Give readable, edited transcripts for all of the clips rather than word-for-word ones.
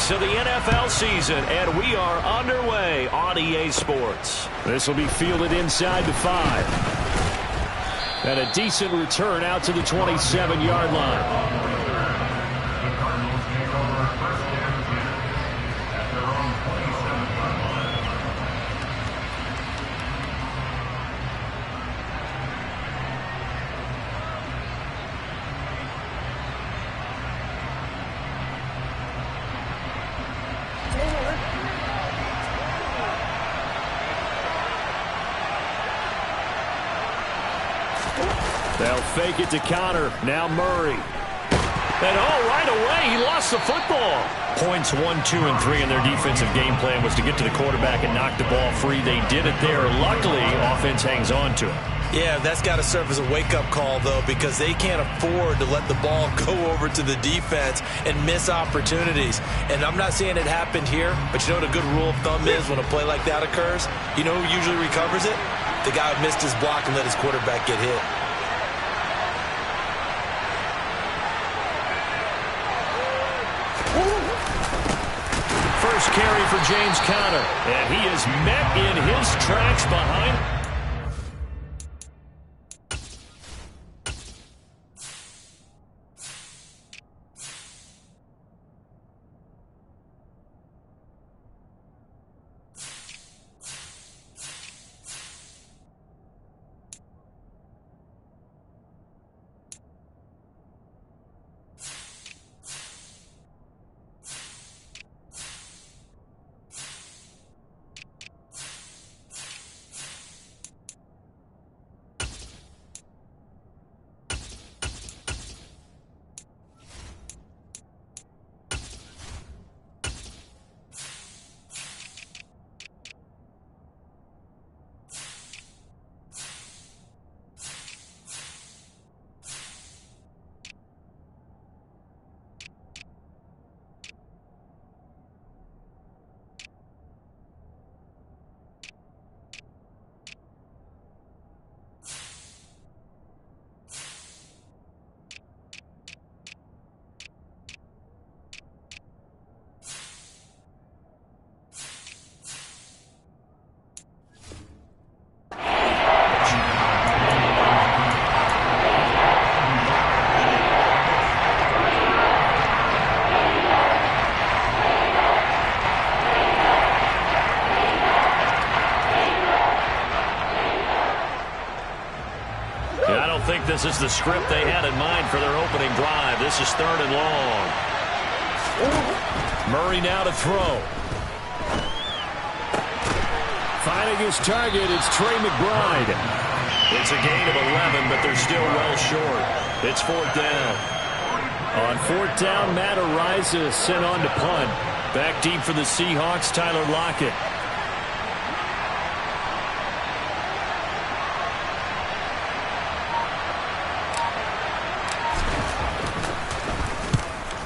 weeks of the NFL season, and we are underway on EA Sports. This will be fielded inside the 5. And a decent return out to the 27-yard line. They'll fake it to Connor. Now Murray. And right away, he lost the football. Points 1, 2, and 3 in their defensive game plan was to get to the quarterback and knock the ball free. They did it there. Luckily, offense hangs on to it. Yeah, that's got to serve as a wake-up call, though, because they can't afford to let the ball go over to the defense and miss opportunities. And I'm not saying it happened here, but you know what a good rule of thumb is when a play like that occurs? You know who usually recovers it? The guy who missed his block and let his quarterback get hit. First carry for James Conner, and he is met in his tracks behind. This is the script they had in mind for their opening drive. This is 3rd and long. Murray now to throw. Finding his target, it's Trey McBride. It's a gain of 11, but they're still well short. It's 4th down. On 4th down, Matt Ariza is sent on to punt. Back deep for the Seahawks, Tyler Lockett.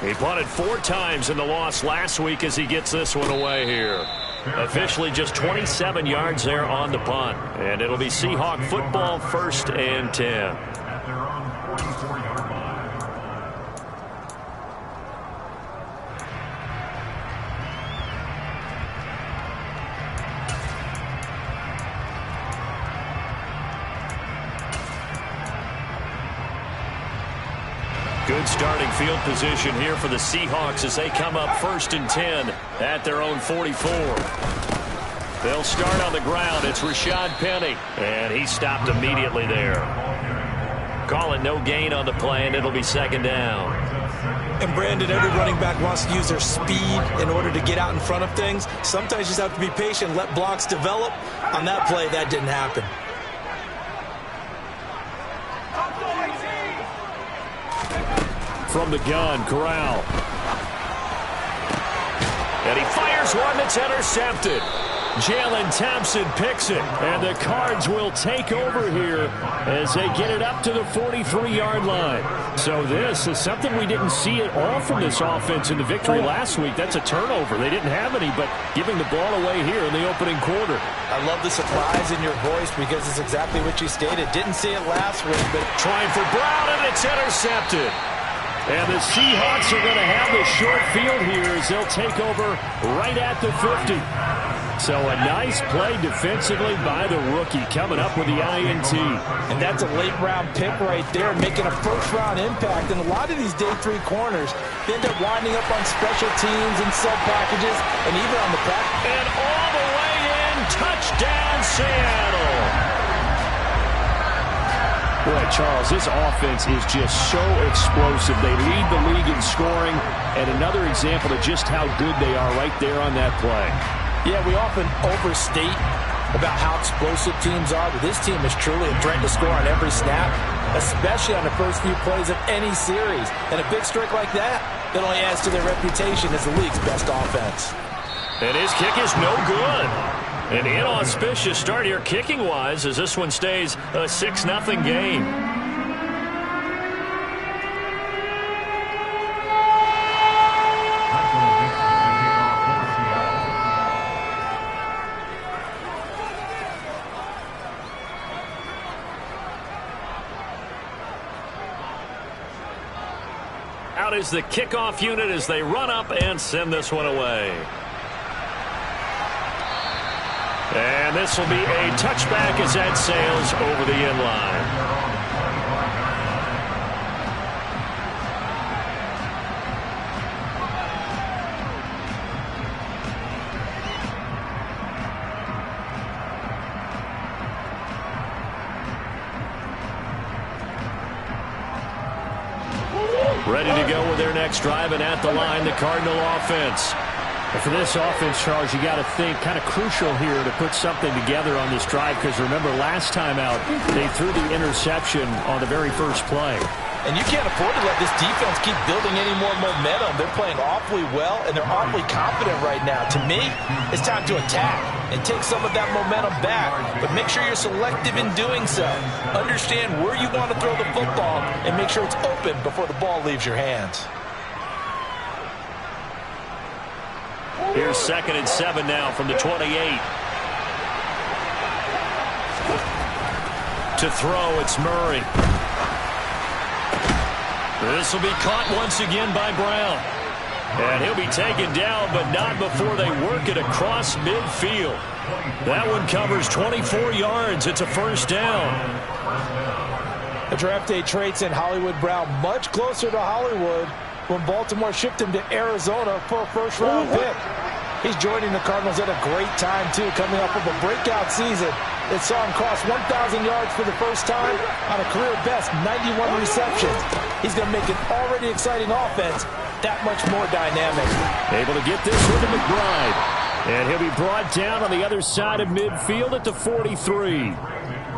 He punted 4 times in the loss last week as he gets this one away here. Officially just 27 yards there on the punt. And it'll be Seahawk football, 1st and 10. Good starting field position here for the Seahawks as they come up 1st and 10 at their own 44. They'll start on the ground. It's Rashad Penny, and he stopped immediately there. Call it no gain on the play, and it'll be 2nd down. And Brandon, every running back wants to use their speed in order to get out in front of things. Sometimes you just have to be patient, let blocks develop. On that play, that didn't happen. From the gun, Corral. And he fires one that's intercepted. Jalen Thompson picks it, and the Cards will take over here as they get it up to the 43-yard line. So this is something we didn't see at all from this offense in the victory last week. That's a turnover. They didn't have any, but giving the ball away here in the opening quarter. I love the surprise in your voice because it's exactly what you stated. Didn't see it last week, but trying for Brown, and it's intercepted. And the Seahawks are going to have the short field here as they'll take over right at the 50. So a nice play defensively by the rookie coming up with the INT. And that's a late-round pick right there, making a first-round impact. And a lot of these day 3 corners, they end up winding up on special teams and sub-packages and even on the back. And all the way in, touchdown Seattle. Boy, Charles, this offense is just so explosive. They lead the league in scoring, and another example of just how good they are right there on that play. Yeah, we often overstate about how explosive teams are, but this team is truly a threat to score on every snap, especially on the first few plays of any series. And a big streak like that only adds to their reputation as the league's best offense. And his kick is no good. An inauspicious start here kicking-wise as this one stays a 6-0 game. Out is the kickoff unit as they run up and send this one away. And this will be a touchback as that sails over the end line. Ready to go with their next drive, and at the line, the Cardinal offense. And for this offense, Charles, you got to think kind of crucial here to put something together on this drive, because remember last time out they threw the interception on the very first play. And you can't afford to let this defense keep building any more momentum. They're playing awfully well, and they're awfully confident right now. To me, it's time to attack and take some of that momentum back, but make sure you're selective in doing so. Understand where you want to throw the football and make sure it's open before the ball leaves your hands. Here's 2nd and 7 now from the 28. To throw, it's Murray. This will be caught once again by Brown. And he'll be taken down, but not before they work it across midfield. That one covers 24 yards. It's a first down. The draft day trade sent Hollywood Brown much closer to Hollywood when Baltimore shipped him to Arizona for a first-round pick. He's joining the Cardinals at a great time, too, coming off of a breakout season that saw him cross 1,000 yards for the first time on a career-best 91 receptions. He's going to make an already exciting offense that much more dynamic. Able to get this one to McBride. And he'll be brought down on the other side of midfield at the 43.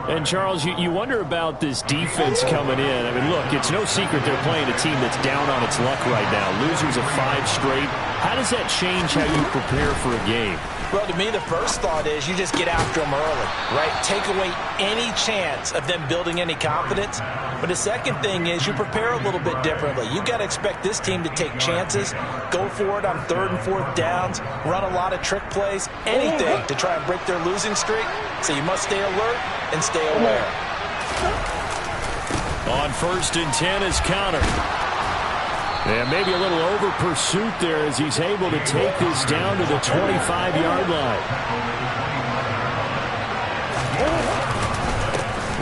And, Charles, you wonder about this defense coming in. I mean, look, it's no secret they're playing a team that's down on its luck right now. Losers of 5 straight. How does that change how you prepare for a game? Well, to me, the first thought is you just get after them early, right? Take away any chance of them building any confidence. But the second thing is you prepare a little bit differently. You've got to expect this team to take chances, go for it on 3rd and 4th downs, run a lot of trick plays, anything to try and break their losing streak. So you must stay alert and stay aware. On 1st and 10 is Counter. And maybe a little over pursuit there as he's able to take this down to the 25-yard line.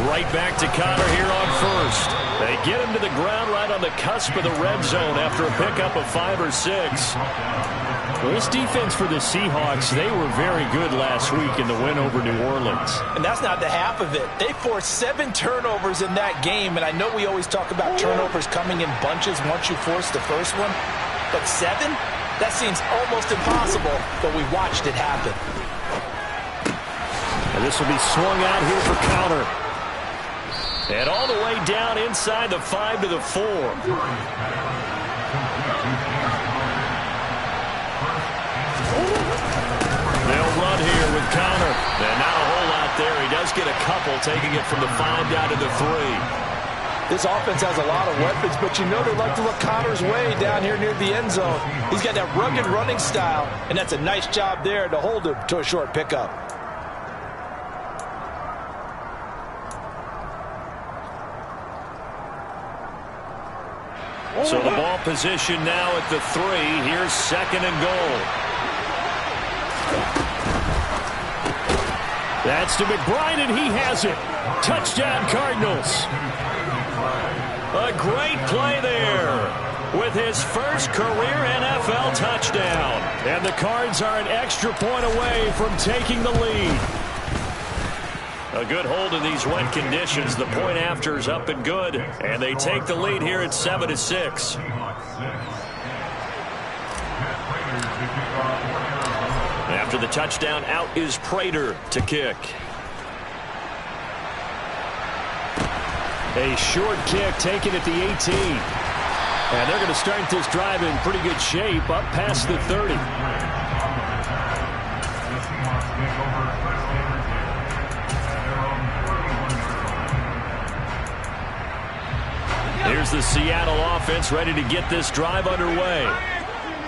Right back to Connor here on 1st. They get him to the ground right on the cusp of the red zone after a pickup of 5 or 6. Well, this defense for the Seahawks, they were very good last week in the win over New Orleans. And that's not the half of it. They forced 7 turnovers in that game, and I know we always talk about turnovers coming in bunches once you force the first one, but 7? That seems almost impossible, but we watched it happen. And this will be swung out here for Counter. And all the way down inside the 5 to the 4. They'll run here with Counter. And not a whole lot there. He does get a couple, taking it from the 5 down to the 3. This offense has a lot of weapons, but you know they like to look Connor's way down here near the end zone. He's got that rugged running style, and that's a nice job there to hold him to a short pickup. So the ball position now at the 3. Here's 2nd and goal. That's to McBride, and he has it. Touchdown, Cardinals. A great play there with his first career NFL touchdown. And the Cards are an extra point away from taking the lead. A good hold in these wet conditions. The point after is up and good. And they take the lead here at 7-6. After the touchdown, out is Prater to kick. A short kick taken at the 18. And they're going to start this drive in pretty good shape up past the 30. Here's the Seattle offense ready to get this drive underway.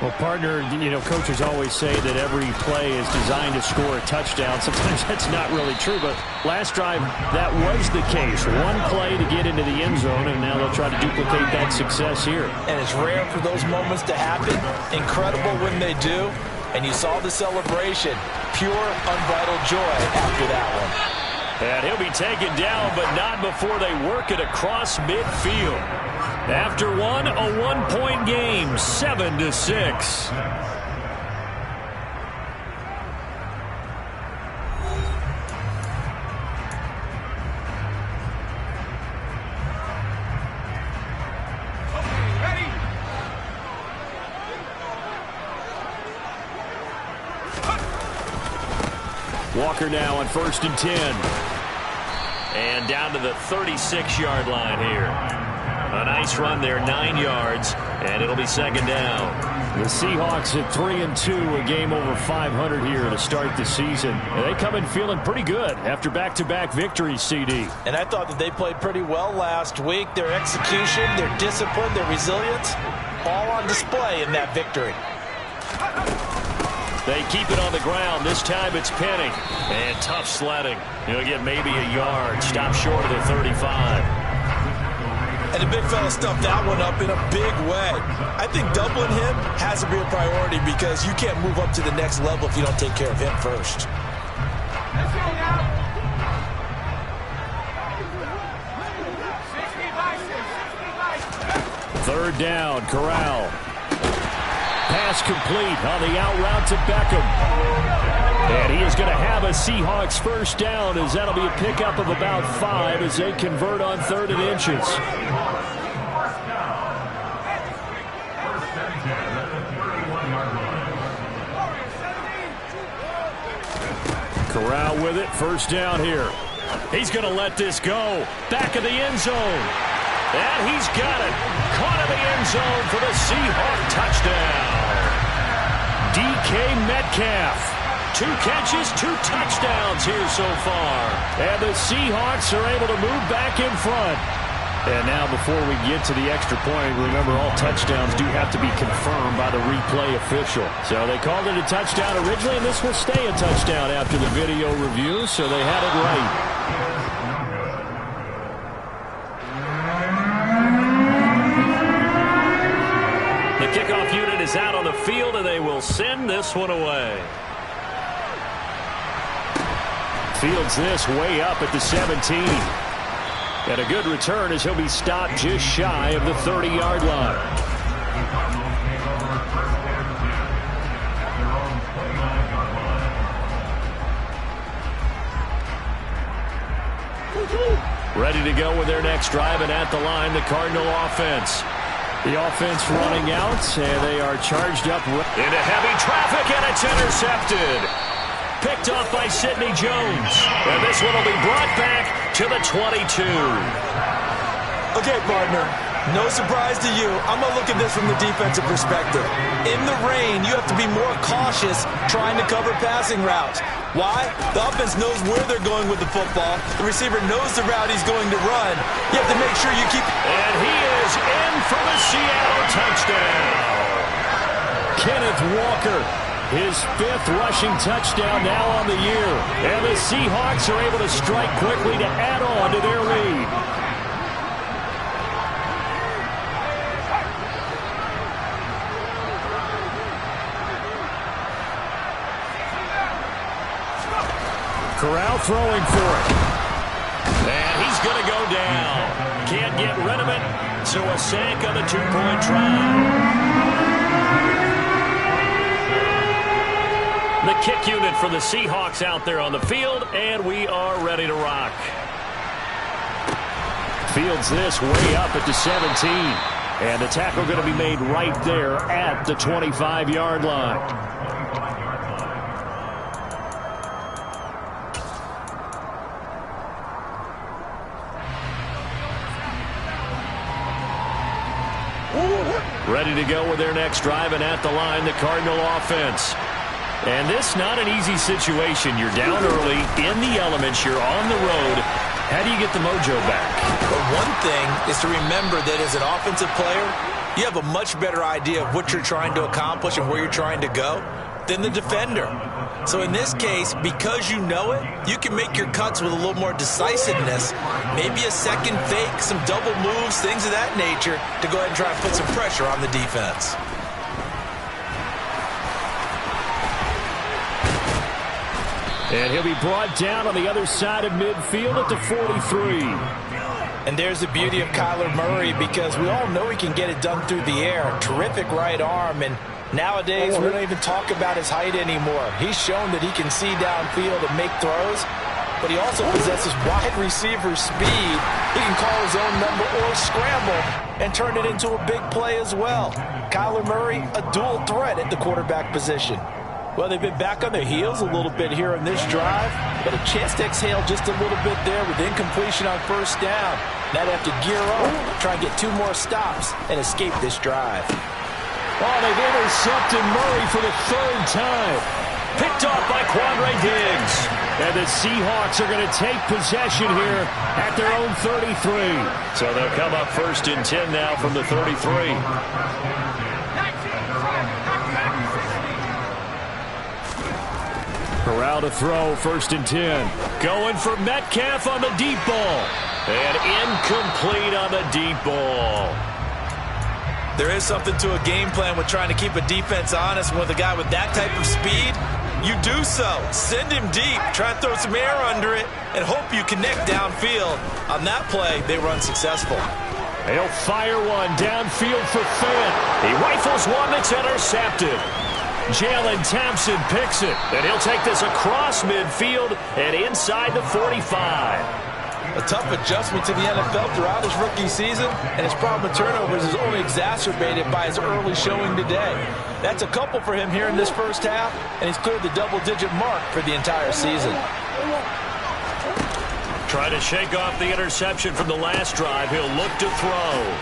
Well, partner, coaches always say that every play is designed to score a touchdown. Sometimes that's not really true, but last drive, that was the case. One play to get into the end zone, and now they'll try to duplicate that success here. And it's rare for those moments to happen. Incredible when they do. And you saw the celebration. Pure, unbridled joy after that one. And he'll be taken down, but not before they work it across midfield. After one, a one-point game, 7-6. Walker now on 1st and 10. And down to the 36-yard line here. A nice run there, 9 yards, and it'll be 2nd down. The Seahawks at 3-2, a game over 500 here to start the season. And they come in feeling pretty good after back-to-back victories, CD. And I thought that they played pretty well last week. Their execution, their discipline, their resilience, all on display in that victory. They keep it on the ground. This time it's Penny. And tough sledding. He'll get maybe a yard. Stop short of the 35. And the big fella stuffed that one up in a big way. I think doubling him has to be a priority because you can't move up to the next level if you don't take care of him first. Third down, Corral. Pass complete on the out route to Beckham. And he is going to have a Seahawks first down as that'll be a pickup of about 5 as they convert on 3rd and inches. Corral with it, first down here. He's going to let this go. Back of the end zone. And he's got it. Caught in the end zone for the Seahawk touchdown. DK Metcalf. 2 catches, 2 touchdowns here so far. And the Seahawks are able to move back in front. And now before we get to the extra point, remember all touchdowns do have to be confirmed by the replay official. So they called it a touchdown originally, and this will stay a touchdown after the video review, so they had it right. The kickoff unit is out on the field, and they will send this one away. Fields this way up at the 17. And a good return as he'll be stopped just shy of the 30-yard line. Ready to go with their next drive, and at the line, the Cardinal offense. The offense running out, and they are charged up into heavy traffic, and it's intercepted. Picked off by Sidney Jones. And this one will be brought back to the 22. Okay, partner. No surprise to you. I'm going to look at this from the defensive perspective. In the rain, you have to be more cautious trying to cover passing routes. Why? The offense knows where they're going with the football. The receiver knows the route he's going to run. You have to make sure you keep... And he is in for the Seattle touchdown. Kenneth Walker. His 5th rushing touchdown now on the year. And the Seahawks are able to strike quickly to add on to their lead. Corral throwing for it. And he's going to go down. Can't get rid of it. So a sack on the two-point try. The kick unit for the Seahawks out there on the field, and we are ready to rock. Fields this way up at the 17. And the tackle going to be made right there at the 25-yard line. Ready to go with their next drive, and at the line, the Cardinal offense. And this not an easy situation. You're down early, in the elements, you're on the road. How do you get the mojo back? But one thing is to remember that as an offensive player, you have a much better idea of what you're trying to accomplish and where you're trying to go than the defender. So in this case, because you know it, you can make your cuts with a little more decisiveness, maybe a second fake, some double moves, things of that nature, to go ahead and try and put some pressure on the defense. And he'll be brought down on the other side of midfield at the 43. And there's the beauty of Kyler Murray, because we all know he can get it done through the air. Terrific right arm, and nowadays we don't even talk about his height anymore. He's shown that he can see downfield and make throws, but he also possesses wide receiver speed. He can call his own number or scramble and turn it into a big play as well. Kyler Murray, a dual threat at the quarterback position. Well, they've been back on their heels a little bit here in this drive, but a chance to exhale just a little bit there with incompletion on first down. Now they have to gear up, try and get 2 more stops, and escape this drive. Oh, they've intercepted Murray for the 3rd time. Picked off by Quandre Diggs. And the Seahawks are going to take possession here at their own 33. So they'll come up 1st and 10 now from the 33. Corral to throw, 1st and 10. Going for Metcalf on the deep ball. And incomplete on the deep ball. There is something to a game plan with trying to keep a defense honest. With a guy with that type of speed, you do so. Send him deep, try and throw some air under it, and hope you connect downfield. On that play, they were unsuccessful. He'll fire one downfield for Fant. He rifles one that's intercepted. Jalen Thompson picks it, and he'll take this across midfield and inside the 45. A tough adjustment to the NFL throughout his rookie season, and his problem with turnovers is only exacerbated by his early showing today. That's a couple for him here in this first half, and he's cleared the double-digit mark for the entire season. Try to shake off the interception from the last drive. He'll look to throw.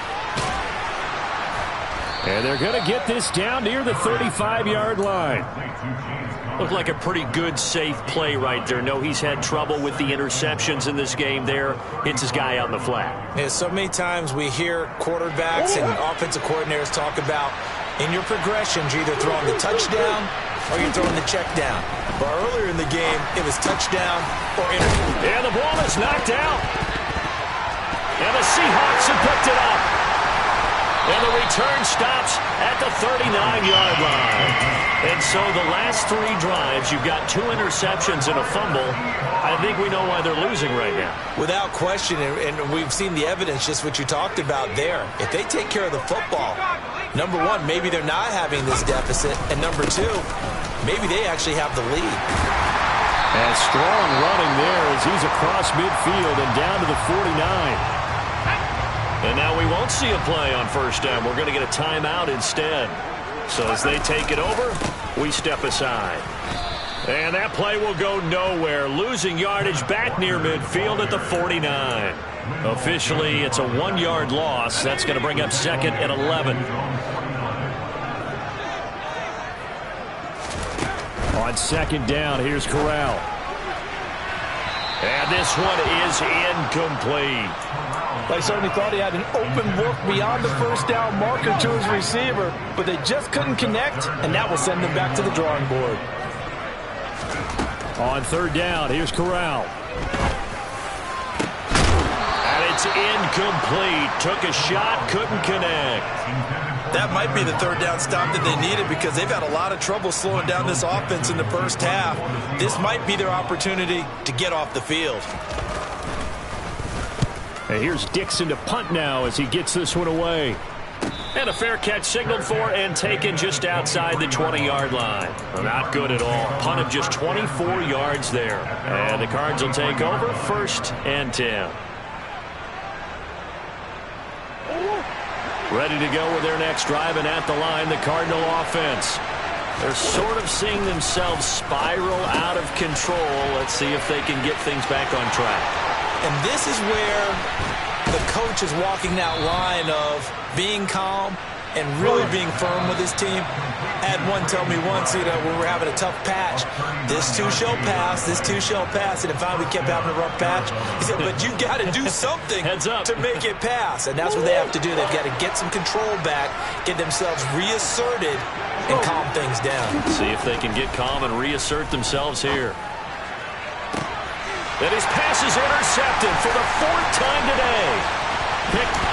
And they're going to get this down near the 35-yard line. Looked like a pretty good, safe play right there. No, he's had trouble with the interceptions in this game there. Hits his guy out in the flat. Yeah, so many times we hear quarterbacks and offensive coordinators talk about in your progressions, you're either throwing the touchdown or you're throwing the check down. But earlier in the game, it was touchdown or interception. And the ball is knocked out. And the Seahawks have picked it up. And the return stops at the 39-yard line. And so the last 3 drives, you've got 2 interceptions and a fumble. I think we know why they're losing right now. Without question, and we've seen the evidence, just what you talked about there. If they take care of the football, number 1, maybe they're not having this deficit. And number 2, maybe they actually have the lead. And strong running there as he's across midfield and down to the 49. And now we won't see a play on first down. We're going to get a timeout instead. So as they take it over, we step aside. And that play will go nowhere. Losing yardage back near midfield at the 49. Officially, it's a 1-yard loss. That's going to bring up 2nd and 11. On 2nd down, here's Corral. And this one is incomplete. They certainly thought he had an open look beyond the first down marker to his receiver, but they just couldn't connect, and that will send them back to the drawing board. On 3rd down, here's Corral. And it's Incomplete. Took a shot, couldn't connect. That might be the third down stop that they needed because they've had a lot of trouble slowing down this offense in the first half. This might be their opportunity to get off the field. And here's Dixon to punt now as he gets this one away. And a fair catch signaled for and taken just outside the 20-yard line. Well, not good at all. Punt of just 24 yards there. And the Cards will take over 1st and 10. Ready to go with their next drive, and at the line, the Cardinal offense. They're sort of seeing themselves spiral out of control. Let's see if they can get things back on track. And this is where the coach is walking that line of being calm and really being firm with his team. I had one tell me once, when we're having a tough patch, this too shall pass, this too shall pass. And if finally we kept having a rough patch, he said, but you got to do something to make it pass. And that's what they have to do. They've got to get some control back, get themselves reasserted, and calm things down. See if they can get calm and reassert themselves here. And his pass is intercepted for the 4th time today.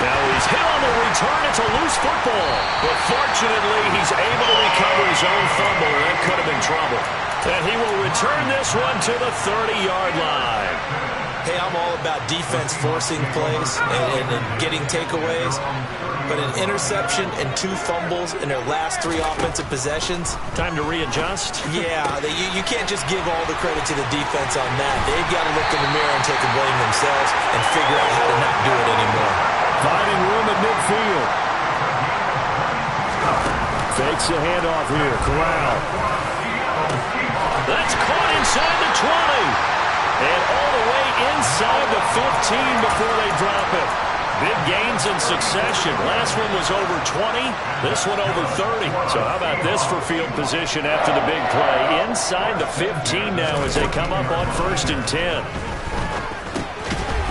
Now he's hit on the return. It's a loose football. But fortunately, he's able to recover his own fumble. That could have been trouble. And he will return this one to the 30-yard line. Hey, I'm all about defense forcing plays and getting takeaways. But an interception and 2 fumbles in their last 3 offensive possessions. Time to readjust? Yeah, you can't just give all the credit to the defense on that. They've got to look in the mirror and take the blame themselves and figure out how to not do it anymore. Finding room at midfield. Fakes the handoff here. Corral. That's caught inside the 20. And all the way inside the 15 before they drop it. Big gains in succession. Last one was over 20. This one over 30. So how about this for field position after the big play? Inside the 15 now as they come up on 1st and 10.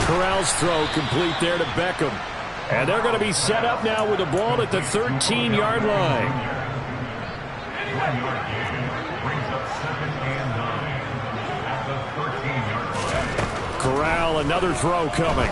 Corral's throw complete there to Beckham. And they're going to be set up now with the ball at the 13-yard line. Corral, another throw coming.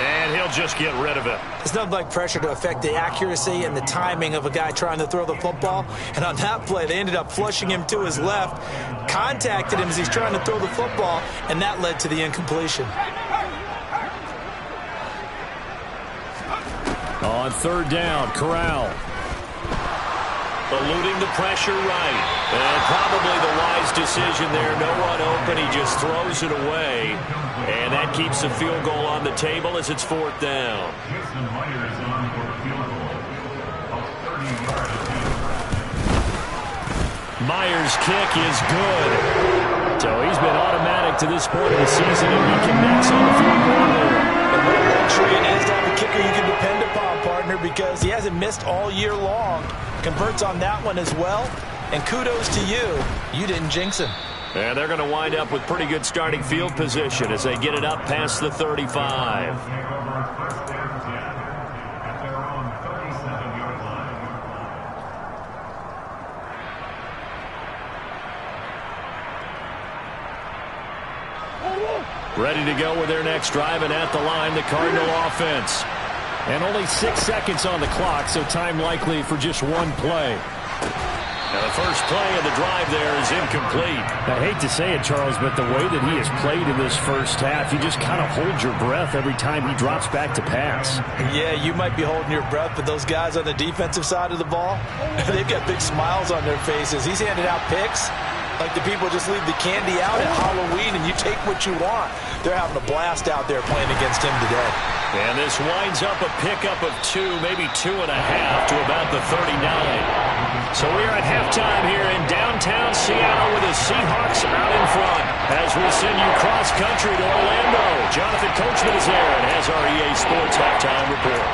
And he'll just get rid of it. It's nothing like pressure to affect the accuracy and the timing of a guy trying to throw the football. And on that play, they ended up flushing him to his left, contacted him as he's trying to throw the football, and that led to the incompletion. On 3rd down, Corral. Eluding the pressure right. And probably the wise decision there. No one open. He just throws it away. And that keeps the field goal on the table as it's 4th down. Myers' kick is good. So he's been automatic to this point of the season, and he connects on the field goal there. And what a luxury it is to have a kicker you can depend upon, partner, because he hasn't missed all year long. Converts on that one as well. And kudos to you. You didn't jinx him. And they're going to wind up with pretty good starting field position as they get it up past the 35. Ready to go with their next drive, and at the line, the Cardinal offense. And only 6 seconds on the clock, so time likely for just one play. Now the first play of the drive there is incomplete. I hate to say it, Charles, but the way that he has played in this first half, you just kind of hold your breath every time he drops back to pass. Yeah, you might be holding your breath, but those guys on the defensive side of the ball, they've got big smiles on their faces. He's handed out picks like the people just leave the candy out at Halloween and you take what you want. They're having a blast out there playing against him today. And this winds up a pickup of 2, maybe 2.5 to about the 39. So we are at halftime here in downtown Seattle with the Seahawks out in front. As we send you cross-country to Orlando, Jonathan Coachman is there and has our EA Sports halftime report.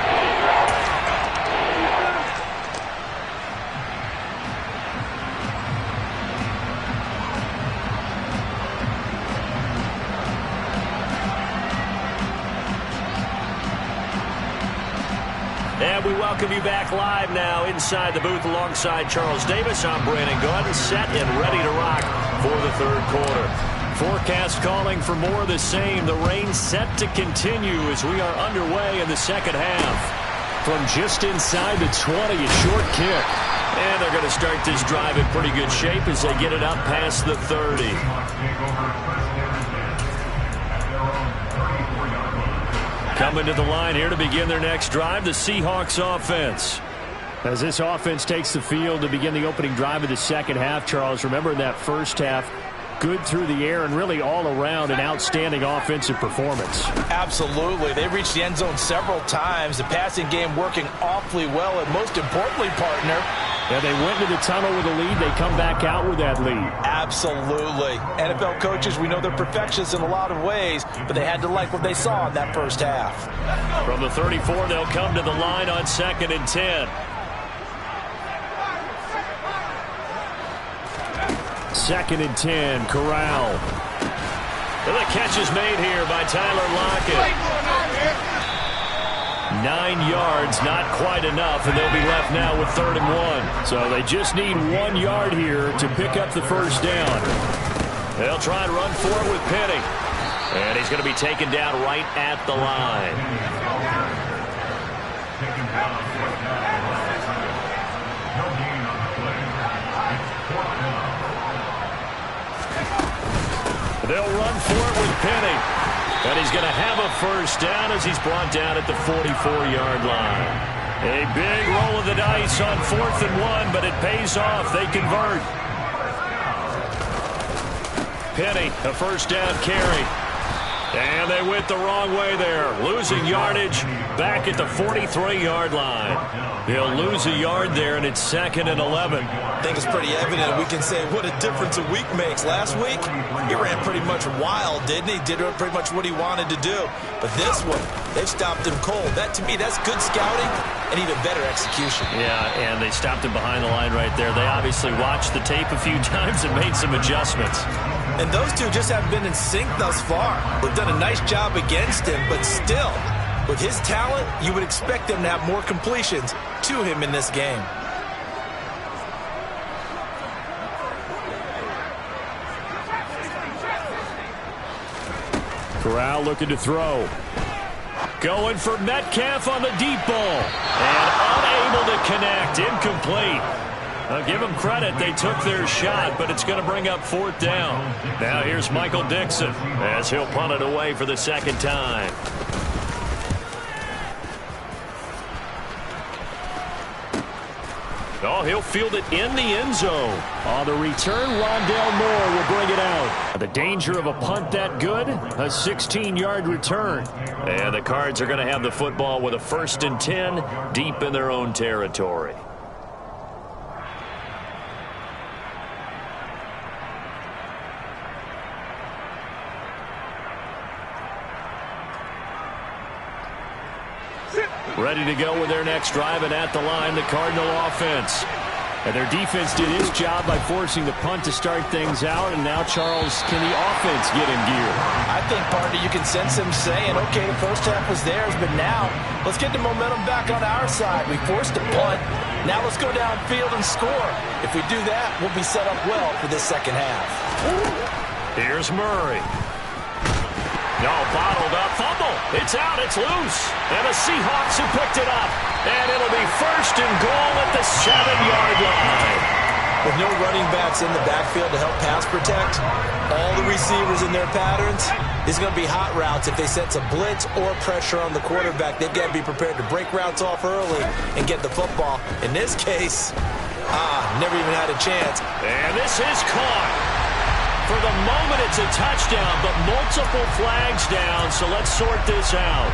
And we welcome you back live now inside the booth alongside Charles Davis. I'm Brandon Gordon, set and ready to rock for the third quarter. Forecast calling for more of the same. The rain set to continue as we are underway in the second half. From just inside the 20, a short kick. And they're going to start this drive in pretty good shape as they get it up past the 30. Coming to the line here to begin their next drive, the Seahawks offense. As this offense takes the field to begin the opening drive of the second half, Charles, remember in that first half, good through the air and really all around an outstanding offensive performance. Absolutely. They reached the end zone several times. The passing game working awfully well, and most importantly, partner, yeah, they went into the tunnel with a lead. They come back out with that lead. Absolutely. NFL coaches, we know they're perfectionists in a lot of ways, but they had to like what they saw in that first half. From the 34, they'll come to the line on 2nd and 10. 2nd and 10, Corral. And the catch is made here by Tyler Lockett. 9 yards, not quite enough, and they'll be left now with 3rd and 1. So they just need 1 yard here to pick up the first down. They'll try and run for it with Penny. And he's going to be taken down right at the line. They'll run for it with Penny. And he's going to have a first down as he's brought down at the 44-yard line. A big roll of the dice on 4th and 1, but it pays off. They convert. Penny, a first down carry. And they went the wrong way there. Losing yardage back at the 43-yard line. They'll lose a yard there, and it's 2nd and 11. I think it's pretty evident. We can say what a difference a week makes. Last week, he ran pretty much wild, didn't he? Did pretty much what he wanted to do. But this one, they've stopped him cold. That, to me, that's good scouting and even better execution. Yeah, and they stopped him behind the line right there. They obviously watched the tape a few times and made some adjustments. And those two just haven't been in sync thus far. They've done a nice job against him, but still, with his talent, you would expect them to have more completions to him in this game. Corral looking to throw. Going for Metcalf on the deep ball. And unable to connect. Incomplete. I'll give them credit. They took their shot, but it's going to bring up 4th down. Now here's Michael Dixon as he'll punt it away for the 2nd time. Oh, he'll field it in the end zone. On the return, Rondale Moore will bring it out. The danger of a punt that good, a 16-yard return. And the Cards are going to have the football with a 1st and 10 deep in their own territory. Ready to go with their next drive, and at the line, the Cardinal offense. And their defense did its job by forcing the punt to start things out, and now, Charles, can the offense get in gear? I think, partner, you can sense him saying, okay, the first half was theirs, but now let's get the momentum back on our side. We forced a punt. Now let's go downfield and score. If we do that, we'll be set up well for this second half. Here's Murray. No, bottled up, fumble. It's out, it's loose. And the Seahawks have picked it up. And it'll be 1st and goal at the 7-yard line. With no running backs in the backfield to help pass protect, all the receivers in their patterns, it's going to be hot routes. If they sense a blitz or pressure on the quarterback, they've got to be prepared to break routes off early and get the football. In this case, never even had a chance. And this is caught. For the moment, it's a touchdown, but multiple flags down, so let's sort this out.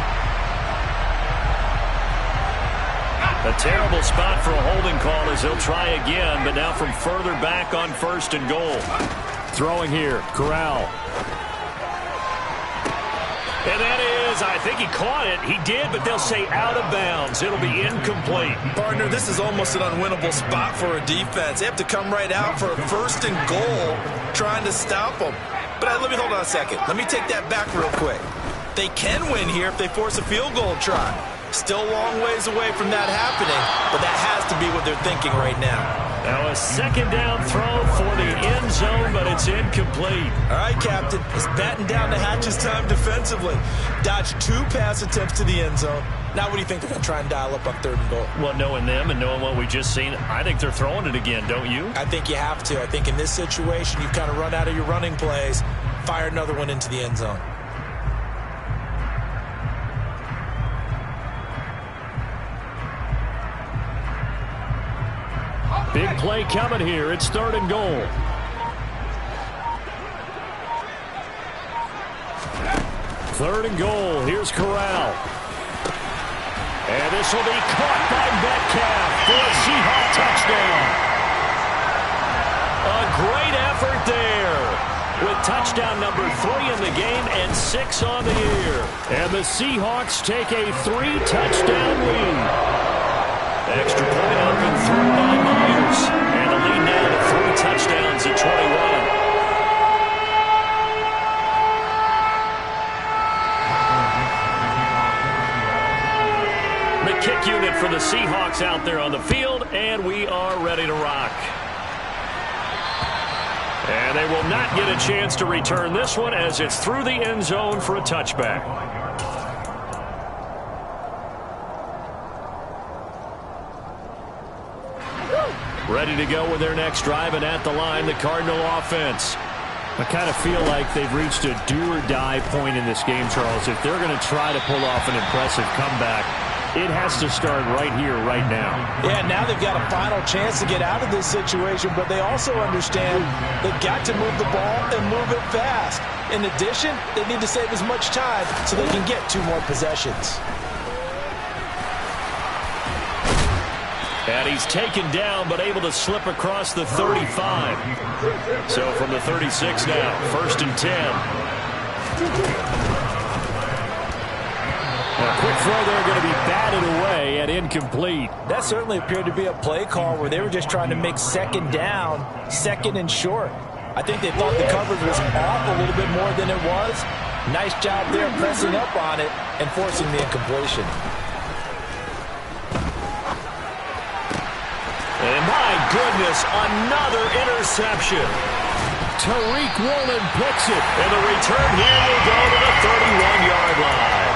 A terrible spot for a holding call as he'll try again, but now from further back on 1st and goal. Throwing here, Corral. And that is, I think he caught it. He did, but they'll say out of bounds. It'll be incomplete. Partner, this is almost an unwinnable spot for a defense. They have to come right out for a 1st and goal trying to stop them. But let me hold on a second. Let me take that back real quick. They can win here if they force a field goal try. Still a long ways away from that happening, but that has to be what they're thinking right now. Now a second down throw for the end zone, but it's incomplete. All right, Captain. It's batten down the hatches time defensively. Dodged 2 pass attempts to the end zone. Now what do you think they're going to try and dial up on 3rd and goal? Well, knowing them and knowing what we just seen, I think they're throwing it again, don't you? I think you have to. I think in this situation, you've kind of run out of your running plays. Fire another one into the end zone. Big play coming here. It's 3rd and goal. Third and goal. Here's Corral. And this will be caught by Metcalf for a Seahawk touchdown. A great effort there with touchdown number 3 in the game and 6 on the year. And the Seahawks take a 3-touchdown lead. Extra point up and through by Myers. And the lead now to 3 touchdowns at 21. The kick unit for the Seahawks out there on the field, and we are ready to rock. And they will not get a chance to return this one as it's through the end zone for a touchback. Ready to go with their next drive, and at the line, the Cardinal offense. I kind of feel like they've reached a do-or-die point in this game, Charles. If they're going to try to pull off an impressive comeback, it has to start right here, right now. Yeah, now they've got a final chance to get out of this situation, but they also understand they've got to move the ball and move it fast. In addition, they need to save as much time so they can get 2 more possessions. And he's taken down, but able to slip across the 35. So from the 36 now, 1st and 10. A quick throw there, going to be batted away and incomplete. That certainly appeared to be a play call where they were just trying to make 2nd down, 2nd and short. I think they thought the coverage was off a little bit more than it was. Nice job there pressing up on it and forcing the incompletion. And my goodness, another interception. Tariq Woolen picks it, and the return here will go to the 31-yard line.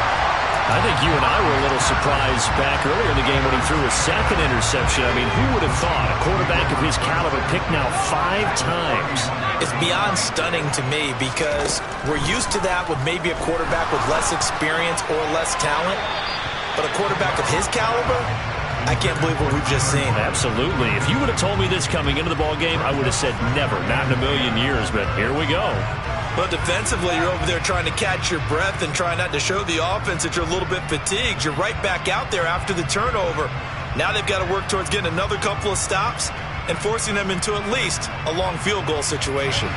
I think you and I were a little surprised back earlier in the game when he threw his 2nd interception. I mean, who would have thought a quarterback of his caliber picked now 5 times? It's beyond stunning to me because we're used to that with maybe a quarterback with less experience or less talent. But a quarterback of his caliber, I can't believe what we've just seen. Absolutely. If you would have told me this coming into the ball game, I would have said never, not in a million years, but here we go. But defensively, you're over there trying to catch your breath and trying not to show the offense that you're a little bit fatigued. You're right back out there after the turnover. Now they've got to work towards getting another couple of stops and forcing them into at least a long field goal situation.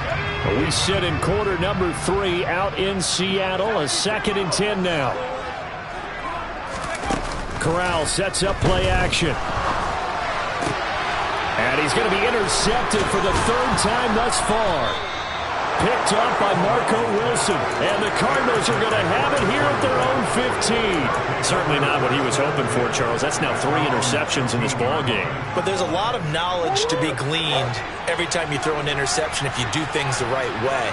We sit in quarter number 3 out in Seattle, a 2nd and 10 now. Corral sets up play action. And he's going to be intercepted for the 3rd time thus far. Picked up by Marco Wilson. And the Cardinals are going to have it here at their own 15. Certainly not what he was hoping for, Charles. That's now 3 interceptions in this ball game. But there's a lot of knowledge to be gleaned every time you throw an interception if you do things the right way.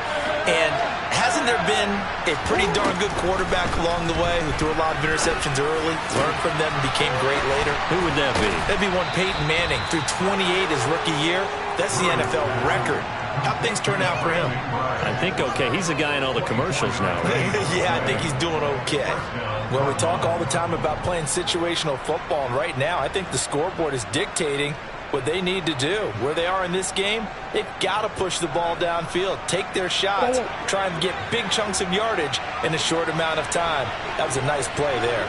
And hasn't there been a pretty darn good quarterback along the way who threw a lot of interceptions early, learned from them, and became great later? Who would that be? That'd be one Peyton Manning. Threw 28 his rookie year. That's the NFL record. How'd things turn out for him? I think okay. He's the guy in all the commercials now, right? Yeah, I think he's doing okay. Well, we talk all the time about playing situational football, and right now I think the scoreboard is dictating what they need to do. Where they are in this game, they've got to push the ball downfield, take their shots, try and get big chunks of yardage in a short amount of time. That was a nice play there.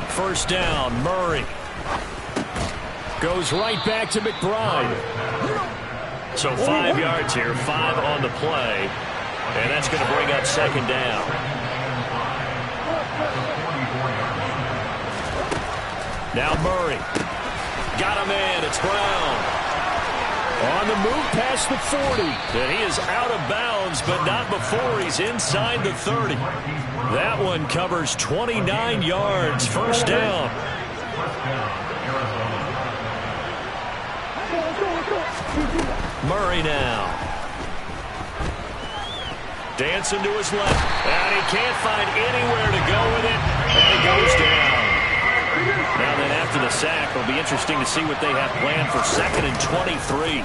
1st down, Murray. Goes right back to McBride. So 5 yards here, 5 on the play. And that's going to bring up 2nd down. Now Murray. Got a man. It's Brown. On the move past the 40. And he is out of bounds, but not before he's inside the 30. That one covers 29 yards. 1st down. Murray now. Dancing to his left. And he can't find anywhere to go with it. And he goes down. Now then after the sack, it'll be interesting to see what they have planned for 2nd and 23.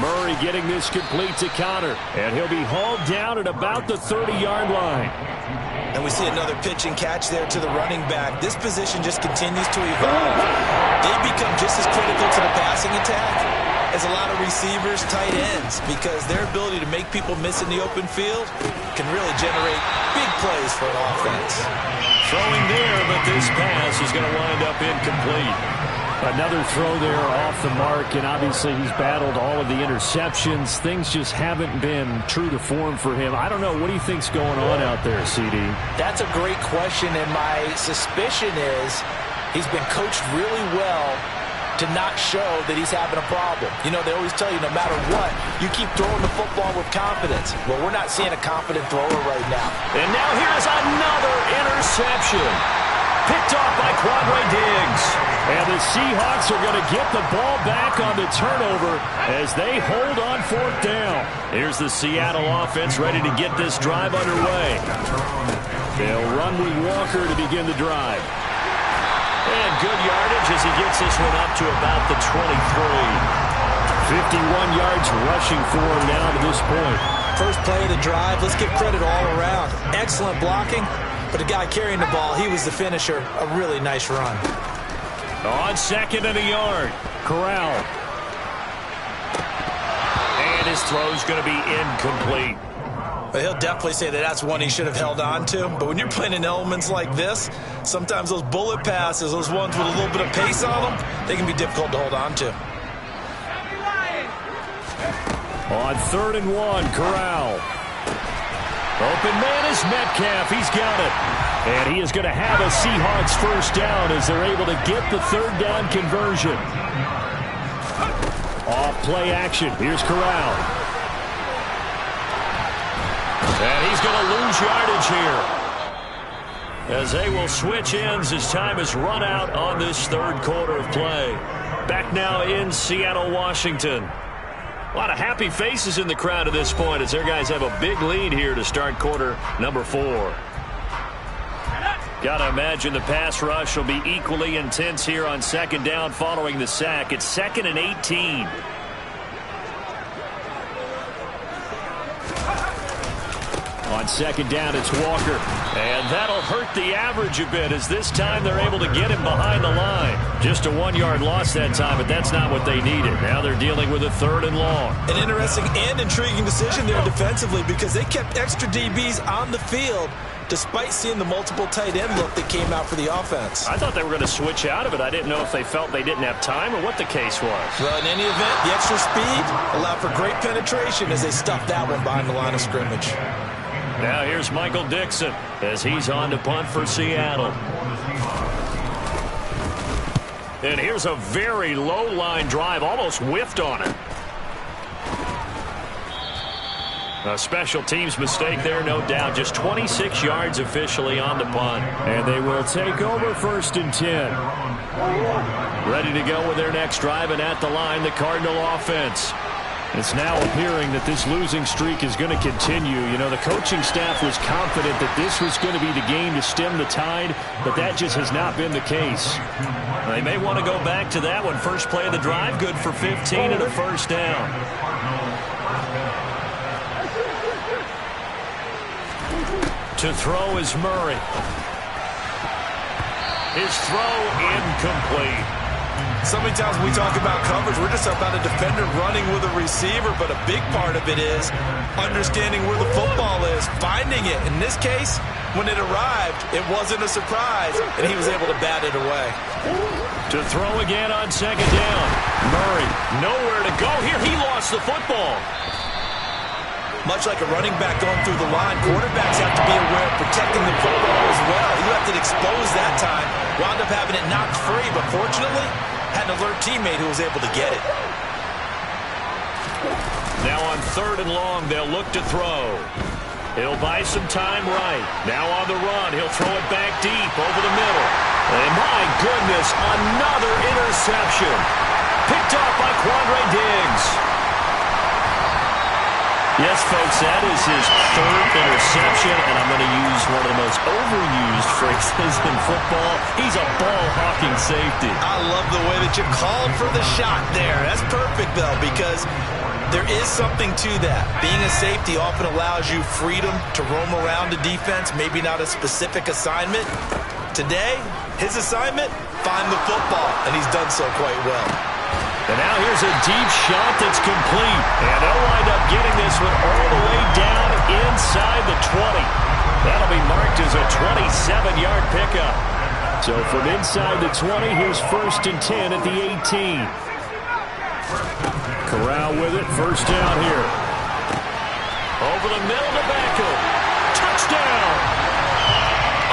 Murray getting this complete to Connor. And he'll be hauled down at about the 30-yard line. And we see another pitch and catch there to the running back. This position just continues to evolve. They become just as critical to the passing attack as a lot of receivers, tight ends, because their ability to make people miss in the open field can really generate big plays for an offense. Throwing there, but this pass is going to wind up incomplete. Another throw there off the mark, and obviously he's battled all of the interceptions. Things just haven't been true to form for him. I don't know. What do you think's going on out there, CD? That's a great question, and my suspicion is he's been coached really well to not show that he's having a problem. You know, they always tell you no matter what, you keep throwing the football with confidence. Well, we're not seeing a confident thrower right now. And now here's another interception. Picked off by Quadre Diggs. And the Seahawks are going to get the ball back on the turnover as they hold on 4th down. Here's the Seattle offense ready to get this drive underway. They'll run with Walker to begin the drive. And good yardage as he gets this one up to about the 23. 51 yards rushing for him now to this point. First play of the drive, let's give credit all around. Excellent blocking, but the guy carrying the ball, he was the finisher. A really nice run. On 2nd and a yard, Corral. And his throw's going to be incomplete. But he'll definitely say that that's one he should have held on to. But when you're playing in elements like this, sometimes those bullet passes, those ones with a little bit of pace on them, they can be difficult to hold on to. On 3rd and 1, Corral. Open man is Metcalf. He's got it. And he is going to have a Seahawks first down as they're able to get the 3rd down conversion. Off play action. Here's Corral. And he's going to lose yardage here as they will switch ends as time is run out on this 3rd quarter of play. Back now in Seattle, Washington. A lot of happy faces in the crowd at this point as their guys have a big lead here to start quarter number 4. Got to imagine the pass rush will be equally intense here on 2nd down following the sack. It's 2nd and 18. On 2nd down, it's Walker. And that'll hurt the average a bit as this time they're able to get him behind the line. Just a 1-yard loss that time, but that's not what they needed. Now they're dealing with a 3rd and long. An interesting and intriguing decision there defensively because they kept extra DBs on the field despite seeing the multiple tight end look that came out for the offense. I thought they were going to switch out of it. I didn't know if they felt they didn't have time or what the case was. Well, in any event, the extra speed allowed for great penetration as they stuffed that one behind the line of scrimmage. Now here's Michael Dixon as he's on to punt for Seattle. And here's a very low line drive, almost whiffed on it. A special teams mistake there, no doubt. Just 26 yards officially on the punt. And they will take over 1st and 10. Ready to go with their next drive, and at the line, the Cardinal offense. It's now appearing that this losing streak is going to continue. You know, the coaching staff was confident that this was going to be the game to stem the tide, but that just has not been the case. They may want to go back to that one. First play of the drive, good for 15 and a 1st down. To throw is Murray. His throw incomplete. So many times when we talk about coverage, we're just about a defender running with a receiver, but a big part of it is understanding where the football is, finding it. In this case, when it arrived, it wasn't a surprise, and he was able to bat it away. To throw again on 2nd down. Murray, nowhere to go here. He lost the football. Much like a running back going through the line, quarterbacks have to be aware of protecting the football as well. He left it exposed that time, wound up having it knocked free, but fortunately, had an alert teammate who was able to get it. Now on 3rd and long, they'll look to throw. He'll buy some time right. Now on the run, he'll throw it back deep over the middle. And my goodness, another interception. Picked picked off by Quandre Diggs. Yes, folks, that is his third interception, and I'm going to use one of the most overused phrases in football. He's a ball-hawking safety. I love the way that you called for the shot there. That's perfect, though, because there is something to that. Being a safety often allows you freedom to roam around the defense, maybe not a specific assignment. Today, his assignment, find the football, and he's done so quite well. And now here's a deep shot that's complete. And they'll wind up getting this one all the way down inside the 20. That'll be marked as a 27-yard pickup. So from inside the 20, here's 1st and 10 at the 18. Corral with it, first down here. Over the middle to Beckham. Touchdown!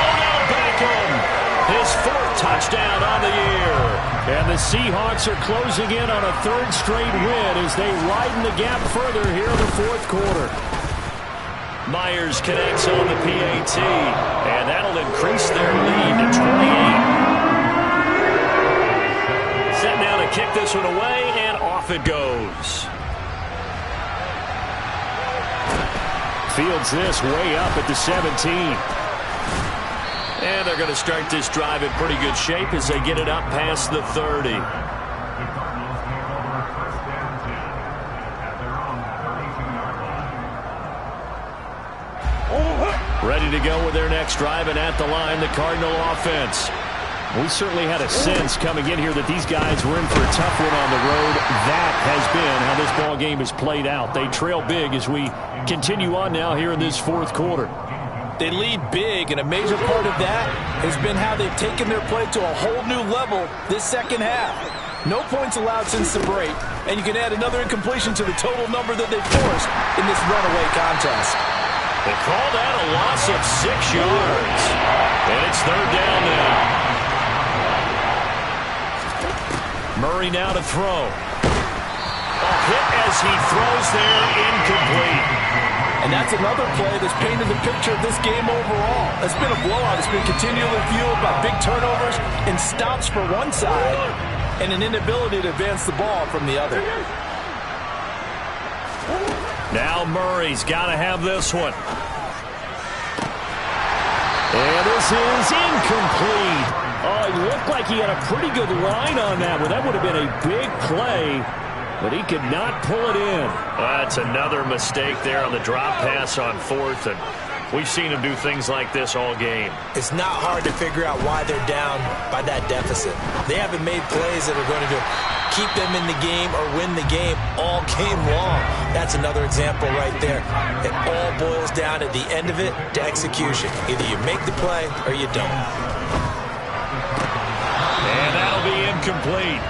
Odell Beckham, his 4th touchdown on the year. And the Seahawks are closing in on a 3rd straight win as they widen the gap further here in the 4th quarter. Myers connects on the PAT, and that'll increase their lead to 28. Set now to kick this one away, and off it goes. Fields this way up at the 17. And they're going to start this drive in pretty good shape as they get it up past the 30. Ready to go with their next drive, and at the line, the Cardinal offense. We certainly had a sense coming in here that these guys were in for a tough one on the road. That has been how this ball game has played out. They trail big as we continue on now here in this 4th quarter. They lead big, and a major part of that has been how they've taken their play to a whole new level this second half. No points allowed since the break, and you can add another incompletion to the total number that they've forced in this runaway contest. They call that a loss of 6 yards. And it's 3rd down now. Murray now to throw. A hit as he throws there, incomplete. And that's another play that's painted the picture of this game overall. It's been a blowout. It's been continually fueled by big turnovers and stops for one side and an inability to advance the ball from the other. Now Murray's got to have this one. And this is incomplete. Oh, it looked like he had a pretty good line on that one. That would have been a big play, but he could not pull it in. That's another mistake there on the drop pass on 4th, and we've seen him do things like this all game. It's not hard to figure out why they're down by that deficit. They haven't made plays that are going to keep them in the game or win the game all game long. That's another example right there. It all boils down at the end of it to execution. Either you make the play or you don't. And that'll be incomplete.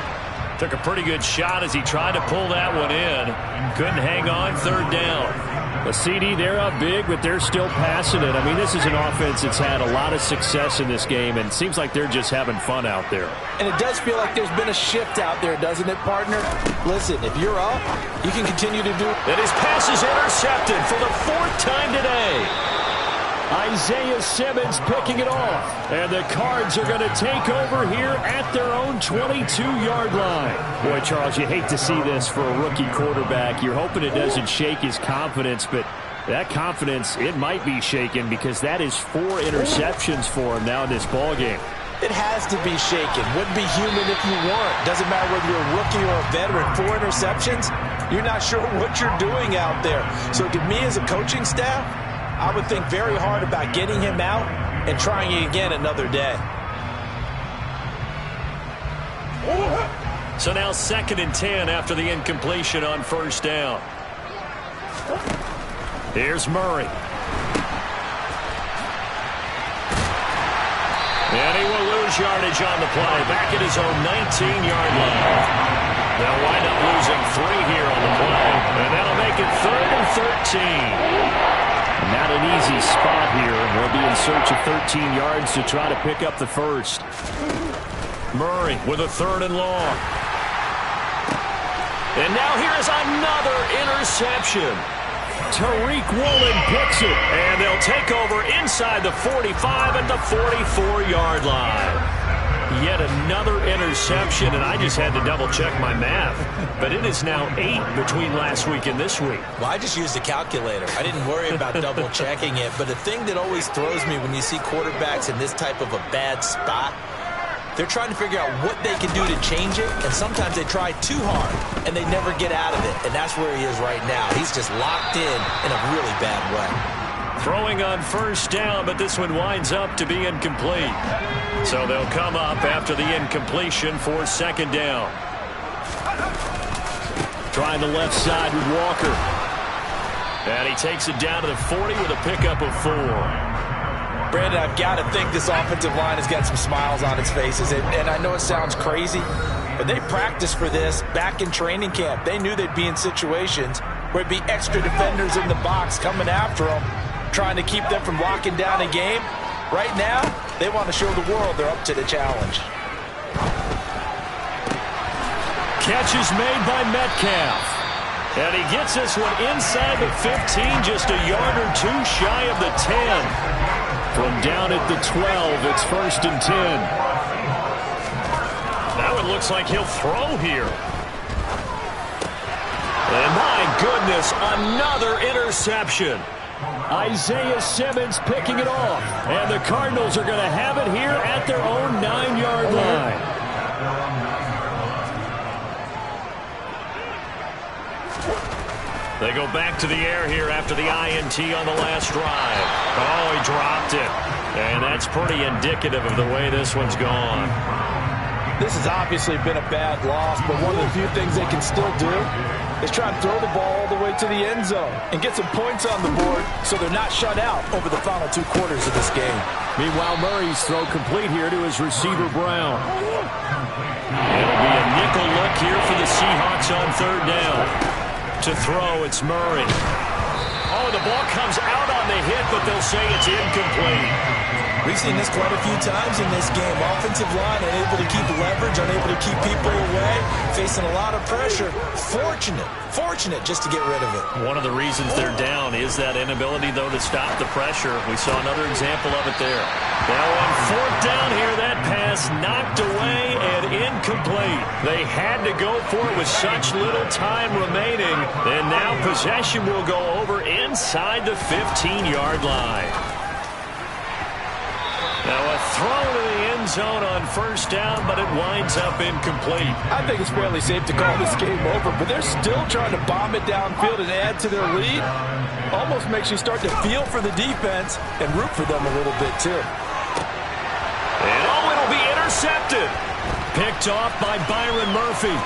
Took a pretty good shot as he tried to pull that one in. Couldn't hang on, 3rd down. The CD, they're up big, but they're still passing it. I mean, this is an offense that's had a lot of success in this game, and it seems like they're just having fun out there. And it does feel like there's been a shift out there, doesn't it, partner? Listen, if you're up, you can continue to do it. And his pass is intercepted for the 4th time today. Isaiah Simmons picking it off. And the Cards are going to take over here at their own 22-yard line. Boy, Charles, you hate to see this for a rookie quarterback. You're hoping it doesn't shake his confidence, but that confidence, it might be shaken because that is 4 interceptions for him now in this ballgame. It has to be shaken. Wouldn't be human if you weren't. Doesn't matter whether you're a rookie or a veteran. 4 interceptions, you're not sure what you're doing out there. So to me as a coaching staff, I would think very hard about getting him out and trying it again another day. So now 2nd and 10 after the incompletion on 1st down. Here's Murray. And he will lose yardage on the play. Back at his own 19-yard line. They'll wind up losing 3 here on the play. And that'll make it 3rd and 13. Not an easy spot here. We'll be in search of 13 yards to try to pick up the 1st. Murray with a 3rd and long. And now here is another interception. Tariq Woolen picks it. And they'll take over inside the 45 at the 44-yard line. Yet another interception, and I just had to double-check my math. But it is now 8 between last week and this week. Well, I just used a calculator. I didn't worry about double-checking it. But the thing that always throws me when you see quarterbacks in this type of a bad spot, they're trying to figure out what they can do to change it, and sometimes they try too hard, and they never get out of it. And that's where he is right now. He's just locked in a really bad way. Throwing on first down, but this one winds up to be incomplete. So they'll come up after the incompletion for second down. Trying the left side with Walker. And he takes it down to the 40 with a pickup of 4. Brandon, I've got to think this offensive line has got some smiles on its faces. And I know it sounds crazy, but they practiced for this back in training camp. They knew they'd be in situations where it'd be extra defenders in the box coming after them, trying to keep them from locking down a game. Right now, they want to show the world they're up to the challenge. Catch is made by Metcalf. And he gets this one inside the 15, just a yard or two shy of the 10. From down at the 12, it's 1st and 10. Now it looks like he'll throw here. And my goodness, another interception. Isaiah Simmons picking it off. And the Cardinals are going to have it here at their own 9-yard line. They go back to the air here after the INT on the last drive. Oh, he dropped it. And that's pretty indicative of the way this one's gone. This has obviously been a bad loss, but one of the few things they can still do is try to throw the ball all the way to the end zone and get some points on the board so they're not shut out over the final 2 quarters of this game. Meanwhile, Murray's throw complete here to his receiver, Brown. It'll be a nickel look here for the Seahawks on 3rd down. To throw, it's Murray. Oh, the ball comes out on the hit, but they'll say it's incomplete. We've seen this quite a few times in this game. Offensive line unable to keep leverage, unable to keep people away, facing a lot of pressure. Fortunate just to get rid of it. One of the reasons they're down is that inability, though, to stop the pressure. We saw another example of it there. Now on 4th down here, that pass knocked away and incomplete. They had to go for it with such little time remaining. And now possession will go over inside the 15-yard line. Now a throw to the end zone on 1st down, but it winds up incomplete. I think it's fairly safe to call this game over, but they're still trying to bomb it downfield and add to their lead. Almost makes you start to feel for the defense and root for them a little bit, too. And oh, it'll be intercepted. Picked off by Byron Murphy.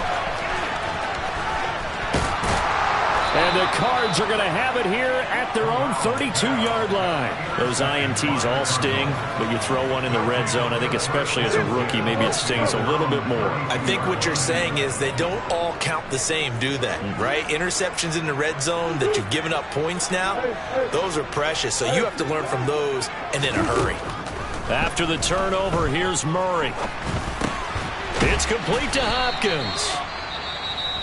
And the Cards are going to have it here at their own 32-yard line. Those INTs all sting, but you throw one in the red zone, I think especially as a rookie, maybe it stings a little bit more. I think what you're saying is they don't all count the same, do they? Right? Interceptions in the red zone that you've given up points now, those are precious. So you have to learn from those and in a hurry. After the turnover, here's Murray. It's complete to Hopkins.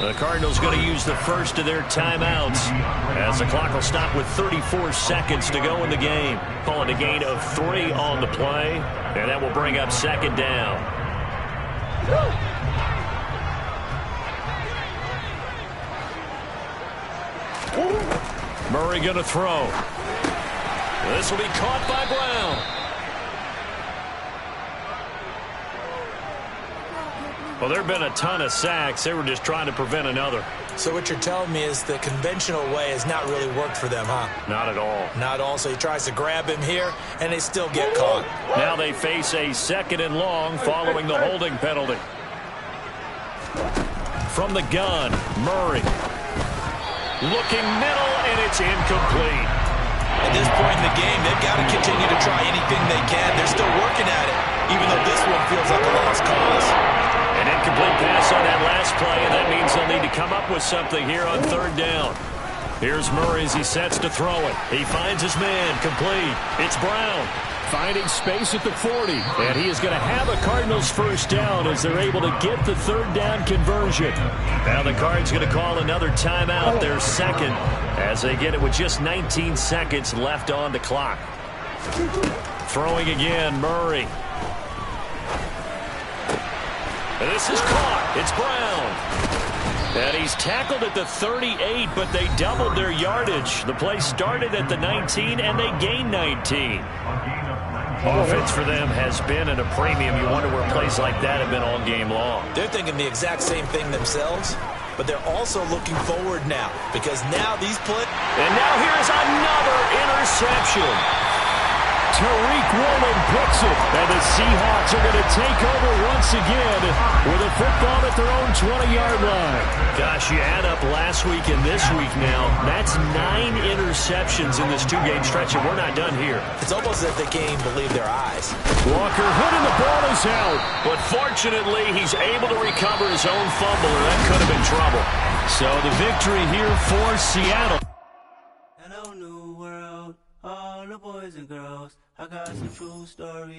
The Cardinals going to use the first of their timeouts as the clock will stop with 34 seconds to go in the game. Calling a gain of 3 on the play, and that will bring up 2nd down. Murray going to throw. This will be caught by Brown. Well, there have been a ton of sacks. They were just trying to prevent another. So what you're telling me is the conventional way has not really worked for them, huh? Not at all. Not at all. So he tries to grab him here, and they still get caught. Now they face a 2nd and long following the holding penalty. From the gun, Murray. Looking middle, and it's incomplete. At this point in the game, they've got to continue to try anything they can. They're still working at it, even though this one feels like a lost cause. An incomplete pass on that last play, and that means they'll need to come up with something here on 3rd down. Here's Murray as he sets to throw it. He finds his man, complete. It's Brown finding space at the 40, and he is going to have a Cardinals 1st down as they're able to get the 3rd down conversion. Now the Cards going to call another timeout, their 2nd, as they get it with just 19 seconds left on the clock. Throwing again, Murray. And this is caught. It's Brown. And he's tackled at the 38, but they doubled their yardage. The play started at the 19, and they gained 19. Offense for them has been at a premium. You wonder where plays like that have been all game long. They're thinking the exact same thing themselves, but they're also looking forward now because now these plays. And now here's another interception. Tariq Woolen picks it, and the Seahawks are going to take over once again with a football at their own 20-yard line. Gosh, you add up last week and this week now, that's 9 interceptions in this 2-game stretch, and we're not done here. It's almost as if they can't even believe their eyes. Walker Hood and the ball is out, but fortunately he's able to recover his own fumble, or that could have been trouble. So the victory here for Seattle. Hello, new world, all the boys and girls. I got some true stories.